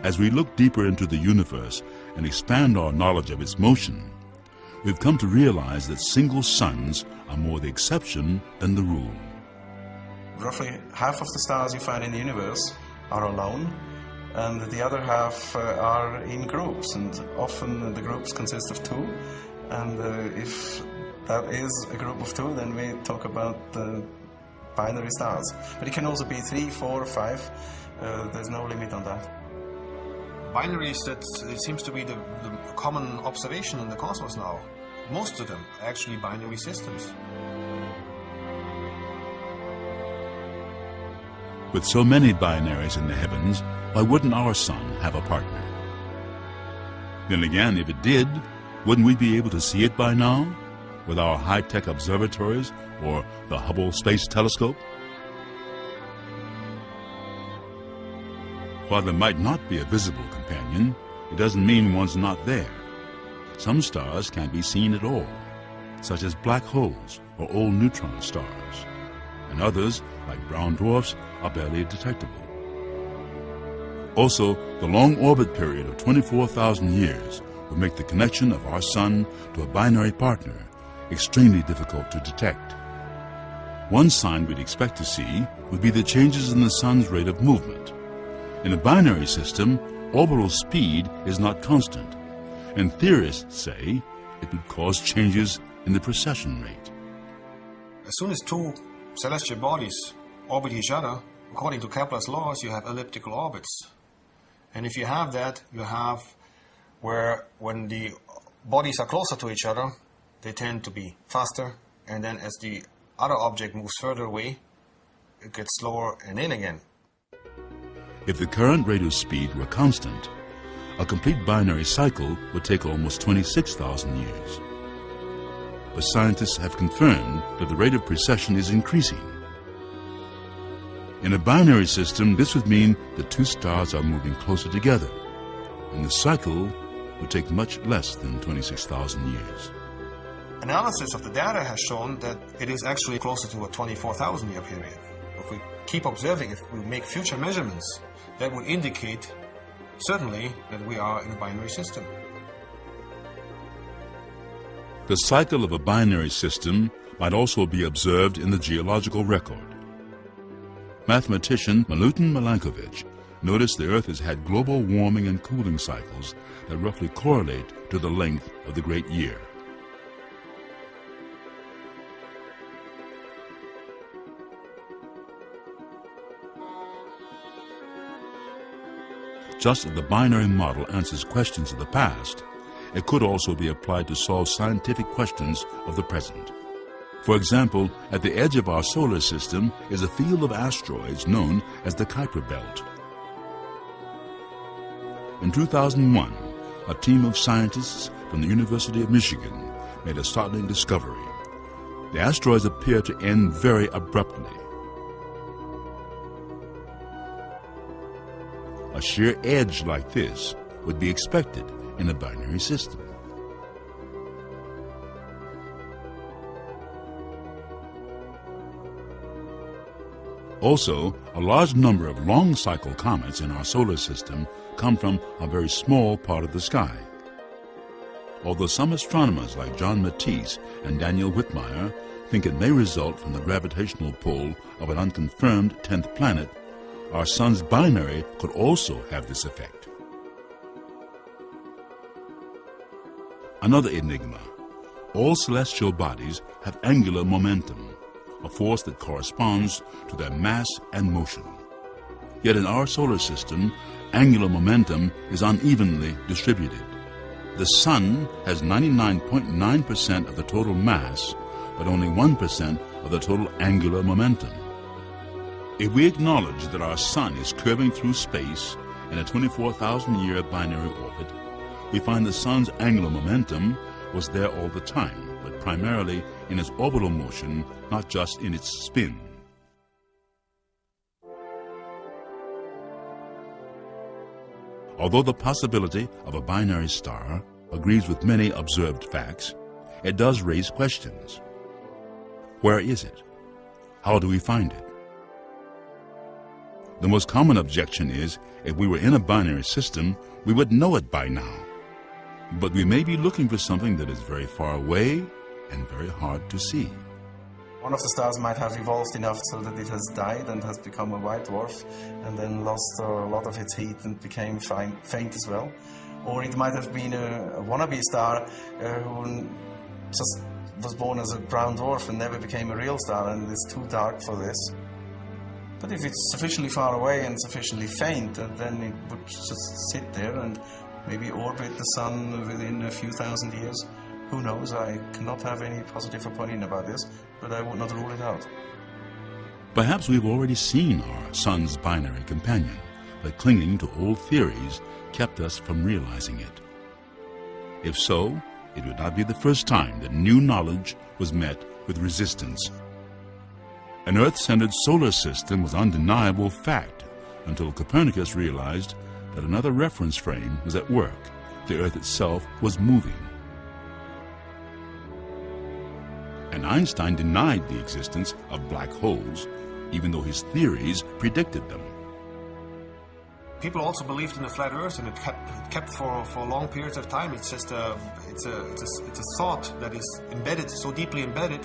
As we look deeper into the universe and expand our knowledge of its motion, we've come to realize that single suns are more the exception than the rule. Roughly half of the stars you find in the universe are alone, and the other half are in groups, and often the groups consist of two, and if that is a group of two, then we talk about the binary stars. But it can also be 3, 4, 5, there's no limit on that. Binaries, that it seems to be the common observation in the cosmos now. Most of them are actually binary systems. With so many binaries in the heavens, why wouldn't our sun have a partner? Then again, if it did, wouldn't we be able to see it by now, with our high-tech observatories or the Hubble Space Telescope? While there might not be a visible companion, it doesn't mean one's not there. Some stars can't be seen at all, such as black holes or old neutron stars, and others, like brown dwarfs, are barely detectable. Also, the long orbit period of 24,000 years would make the connection of our sun to a binary partner extremely difficult to detect. One sign we'd expect to see would be the changes in the sun's rate of movement. In a binary system, orbital speed is not constant, and theorists say it would cause changes in the precession rate. As soon as two celestial bodies orbit each other, according to Kepler's laws, you have elliptical orbits. And if you have that, you have where when the bodies are closer to each other, they tend to be faster, and then as the other object moves further away, it gets slower and in again. If the current rate of speed were constant, a complete binary cycle would take almost 26,000 years. But scientists have confirmed that the rate of precession is increasing. In a binary system, this would mean that two stars are moving closer together, and the cycle would take much less than 26,000 years. Analysis of the data has shown that it is actually closer to a 24,000 year period. If we keep observing, if we make future measurements, that would indicate certainly that we are in a binary system. The cycle of a binary system might also be observed in the geological record. Mathematician Milutin Milankovitch noticed the Earth has had global warming and cooling cycles that roughly correlate to the length of the great year. Just as the binary model answers questions of the past, it could also be applied to solve scientific questions of the present. For example, at the edge of our solar system is a field of asteroids known as the Kuiper Belt. In 2001, a team of scientists from the University of Michigan made a startling discovery. The asteroids appear to end very abruptly. A sheer edge like this would be expected in a binary system. Also, a large number of long-cycle comets in our solar system come from a very small part of the sky. Although some astronomers like John Matisse and Daniel Whitmire think it may result from the gravitational pull of an unconfirmed 10th planet, our sun's binary could also have this effect. Another enigma. All celestial bodies have angular momentum, a force that corresponds to their mass and motion. Yet in our solar system, angular momentum is unevenly distributed. The sun has 99.9% of the total mass, but only 1% of the total angular momentum. If we acknowledge that our sun is curving through space in a 24,000-year binary orbit, we find the sun's angular momentum was there all the time, but primarily in its orbital motion, not just in its spin. Although the possibility of a binary star agrees with many observed facts, it does raise questions. Where is it? How do we find it? The most common objection is, if we were in a binary system, we would know it by now. But we may be looking for something that is very far away and very hard to see. One of the stars might have evolved enough so that it has died and has become a white dwarf and then lost a lot of its heat and became faint as well. Or it might have been a wannabe star who just was born as a brown dwarf and never became a real star and is too dark for this. But if it's sufficiently far away and sufficiently faint, then it would just sit there and maybe orbit the sun within a few thousand years. Who knows? I cannot have any positive opinion about this, but I would not rule it out. Perhaps we've already seen our sun's binary companion, but clinging to old theories kept us from realizing it. If so, it would not be the first time that new knowledge was met with resistance. An Earth-centered solar system was undeniable fact until Copernicus realized that another reference frame was at work. The Earth itself was moving. And Einstein denied the existence of black holes, even though his theories predicted them. People also believed in the flat Earth, and it kept for long periods of time. It's just it's a thought that is embedded, so deeply embedded,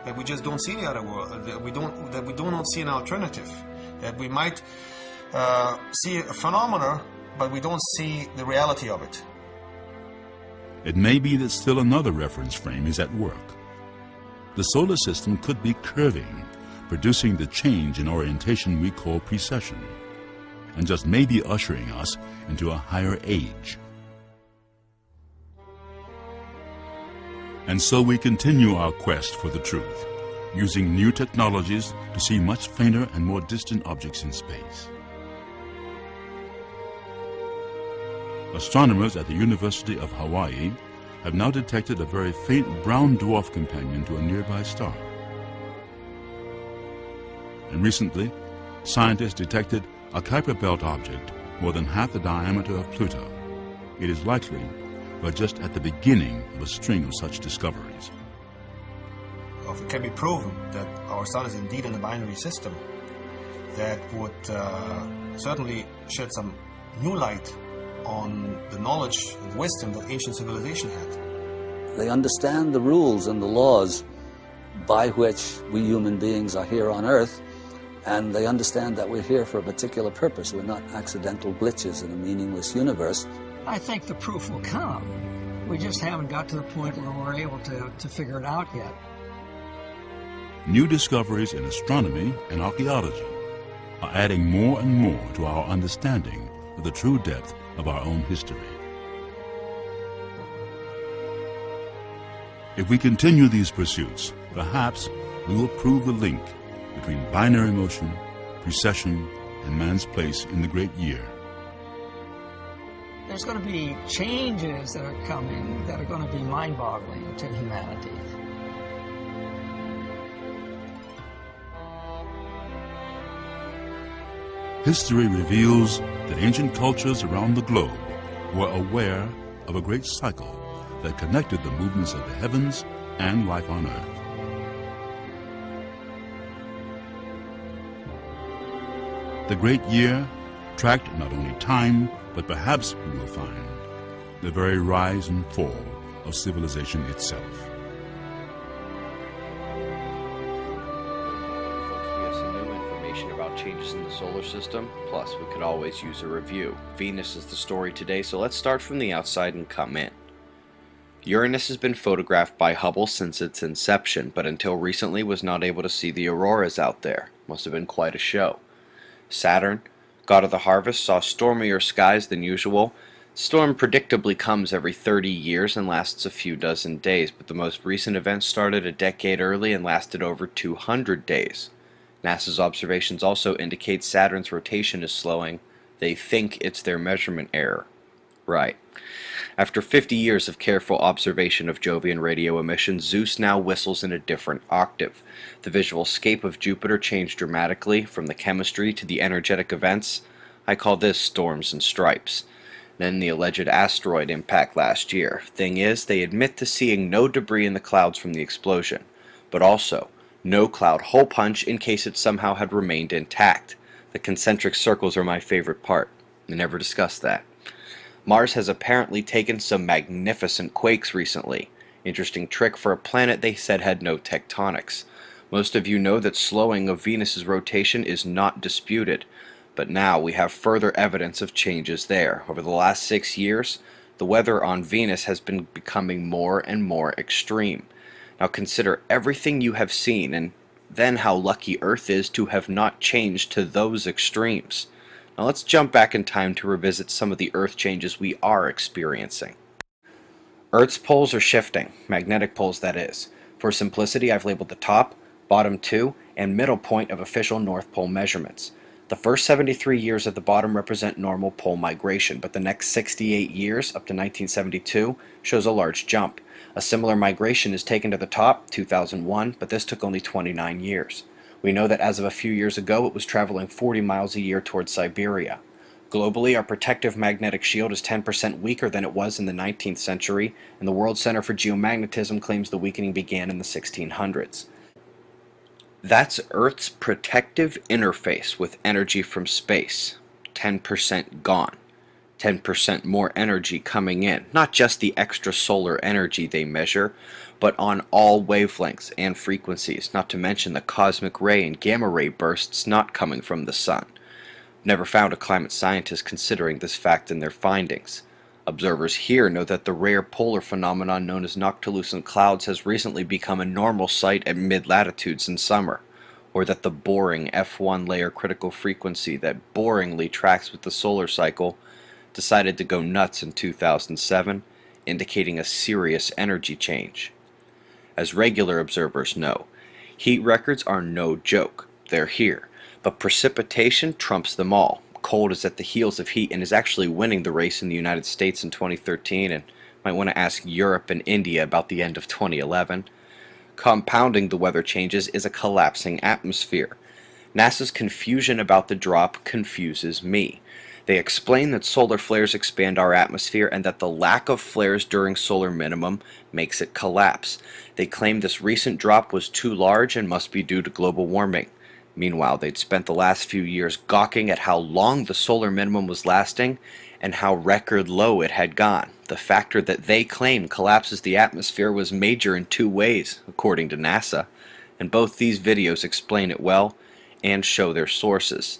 that we just don't see the other world. That we do not see an alternative. That we might see a phenomena, but we don't see the reality of it. It may be that still another reference frame is at work. The solar system could be curving, producing the change in orientation we call precession, and just maybe ushering us into a higher age. And so we continue our quest for the truth, using new technologies to see much fainter and more distant objects in space. Astronomers at the University of Hawaii have now detected a very faint brown dwarf companion to a nearby star. And recently, scientists detected a Kuiper Belt object more than half the diameter of Pluto. It is likely we're just at the beginning of a string of such discoveries. If it can be proven that our sun is indeed in a binary system, that would certainly shed some new light on the knowledge and wisdom that ancient civilization had. They understand the rules and the laws by which we human beings are here on Earth, and they understand that we're here for a particular purpose. We're not accidental glitches in a meaningless universe. I think the proof will come. We just haven't got to the point where we're able to figure it out yet. New discoveries in astronomy and archaeology are adding more and more to our understanding of the true depth of our own history. If we continue these pursuits, perhaps we will prove the link between binary motion, precession, and man's place in the great year. There's going to be changes that are coming that are going to be mind-boggling to humanity. History reveals that ancient cultures around the globe were aware of a great cycle that connected the movements of the heavens and life on Earth. The great year tracked not only time, but perhaps we will find the very rise and fall of civilization itself. Changes in the solar system, plus we could always use a review. Venus is the story today, so let's start from the outside and come in. Uranus has been photographed by Hubble since its inception, but until recently was not able to see the auroras out there. Must have been quite a show. Saturn, god of the harvest, saw stormier skies than usual. Storm predictably comes every 30 years and lasts a few dozen days, but the most recent event started a decade early and lasted over 200 days. NASA's observations also indicate Saturn's rotation is slowing. They think it's their measurement error. Right. After 50 years of careful observation of Jovian radio emissions, Zeus now whistles in a different octave. The visual scape of Jupiter changed dramatically, from the chemistry to the energetic events. I call this storms and stripes. Then the alleged asteroid impact last year. Thing is, they admit to seeing no debris in the clouds from the explosion, but also no cloud hole punch in case it somehow had remained intact. The concentric circles are my favorite part. We never discussed that. Mars has apparently taken some magnificent quakes recently. Interesting trick for a planet they said had no tectonics. Most of you know that slowing of Venus's rotation is not disputed, but now we have further evidence of changes there. Over the last 6 years, the weather on Venus has been becoming more and more extreme. Now consider everything you have seen, and then how lucky Earth is to have not changed to those extremes. Now let's jump back in time to revisit some of the Earth changes we are experiencing. Earth's poles are shifting, magnetic poles that is. For simplicity, I've labeled the top, bottom 2, and middle point of official North Pole measurements. The first 73 years at the bottom represent normal pole migration, but the next 68 years, up to 1972, shows a large jump. A similar migration is taken to the top, 2001, but this took only 29 years. We know that as of a few years ago, it was traveling 40 miles a year towards Siberia. Globally, our protective magnetic shield is 10% weaker than it was in the 19th century, and the World Center for Geomagnetism claims the weakening began in the 1600s. That's Earth's protective interface with energy from space. 10% gone. 10% more energy coming in. Not just the extrasolar energy they measure, but on all wavelengths and frequencies, not to mention the cosmic ray and gamma ray bursts not coming from the sun. Never found a climate scientist considering this fact in their findings. Observers here know that the rare polar phenomenon known as noctilucent clouds has recently become a normal sight at mid-latitudes in summer, or that the boring F1 layer critical frequency that boringly tracks with the solar cycle decided to go nuts in 2007, indicating a serious energy change. As regular observers know, heat records are no joke. They're here, but precipitation trumps them all. Cold is at the heels of heat and is actually winning the race in the United States in 2013, and might want to ask Europe and India about the end of 2011. Compounding the weather changes is a collapsing atmosphere. NASA's confusion about the drop confuses me. They explain that solar flares expand our atmosphere and that the lack of flares during solar minimum makes it collapse. They claim this recent drop was too large and must be due to global warming. Meanwhile, they'd spent the last few years gawking at how long the solar minimum was lasting and how record low it had gone. The factor that they claim collapses the atmosphere was major in 2 ways, according to NASA, and both these videos explain it well and show their sources.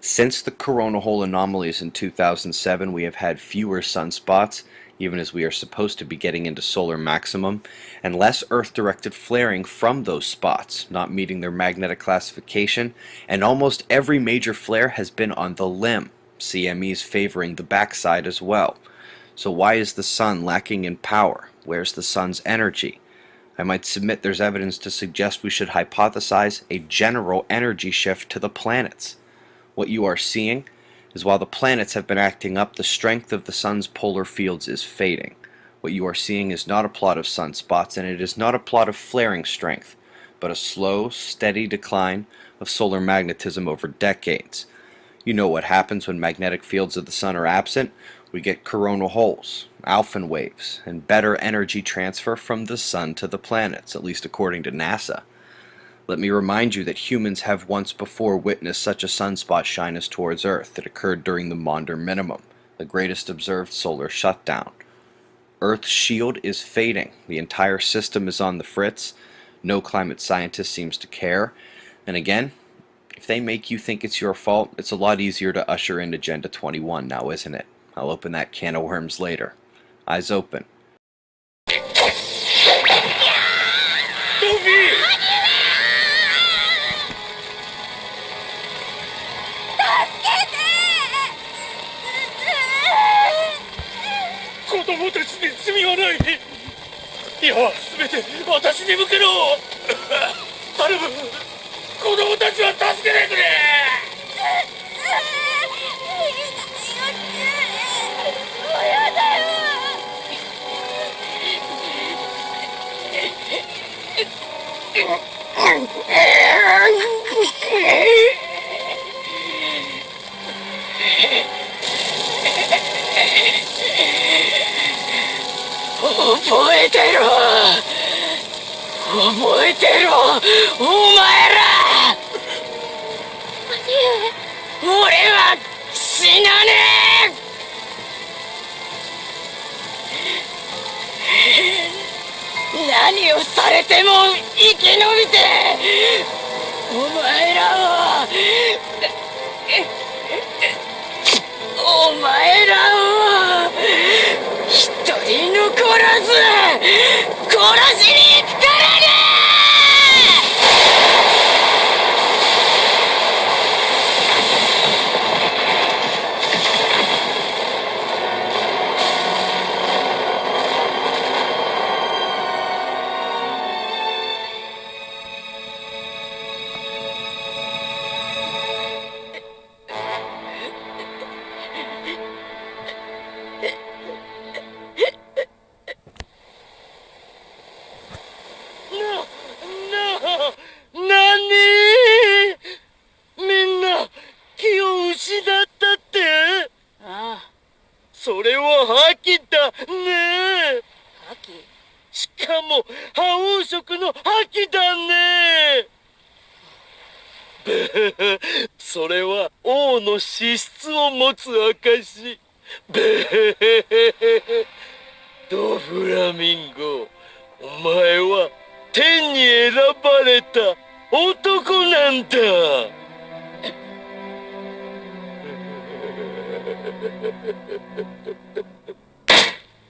Since the corona hole anomalies in 2007, we have had fewer sunspots, even as we are supposed to be getting into solar maximum, and less Earth-directed flaring from those spots, not meeting their magnetic classification, and almost every major flare has been on the limb, CMEs favoring the backside as well. So why is the sun lacking in power? Where's the sun's energy? I might submit there's evidence to suggest we should hypothesize a general energy shift to the planets. What you are seeing is while the planets have been acting up, the strength of the sun's polar fields is fading. What you are seeing is not a plot of sunspots, and it is not a plot of flaring strength, but a slow, steady decline of solar magnetism over decades. You know what happens when magnetic fields of the sun are absent. We get coronal holes, Alphen waves, and better energy transfer from the sun to the planets, at least according to NASA. Let me remind you that humans have once before witnessed such a sunspot shyness towards Earth that occurred during the Maunder minimum, the greatest observed solar shutdown. Earth's shield is fading. The entire system is on the fritz. No climate scientist seems to care. And again, if they make you think it's your fault, it's a lot easier to usher in Agenda 21 now, isn't it? I'll open that can of worms later. Eyes open. 俺は死なねえ。何をされても生き延びてお前らをお前らを一人残らず殺しに行くからね。それは覇気だねえ。覇気？しかも覇王色の覇気だねえ。それは王の資質を持つ証。ドフラミンゴ、お前は天に選ばれた男なんだ。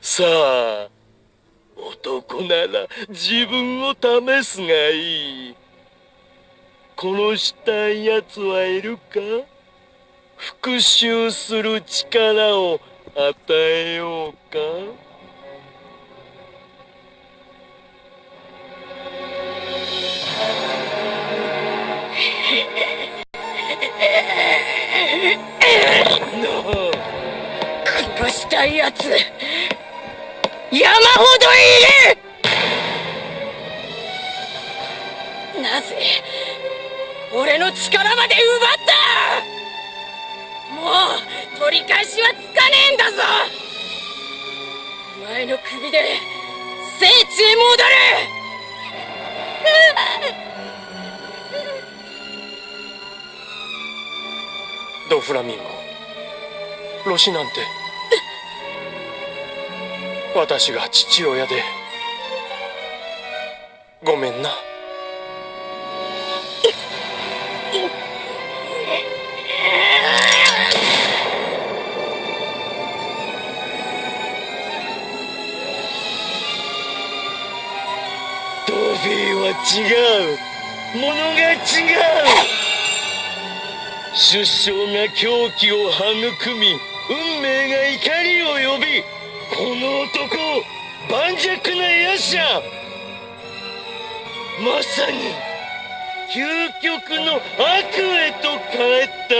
さあ、男なら自分を試すがいい。殺したい奴はいるか？復讐する力を与えようか？殺したいやつ山ほどいる。なぜ俺の力まで奪った。もう取り返しはつかねえんだぞ。お前の首で聖地へ戻る。ドフラミンゴ、ロシなんて私が父親でごめんな。ドフィーは違う。ものが違う。出生が狂気を育み、運命が怒りを呼び、この男盤石な夜叉、まさに究極の悪へと変えた。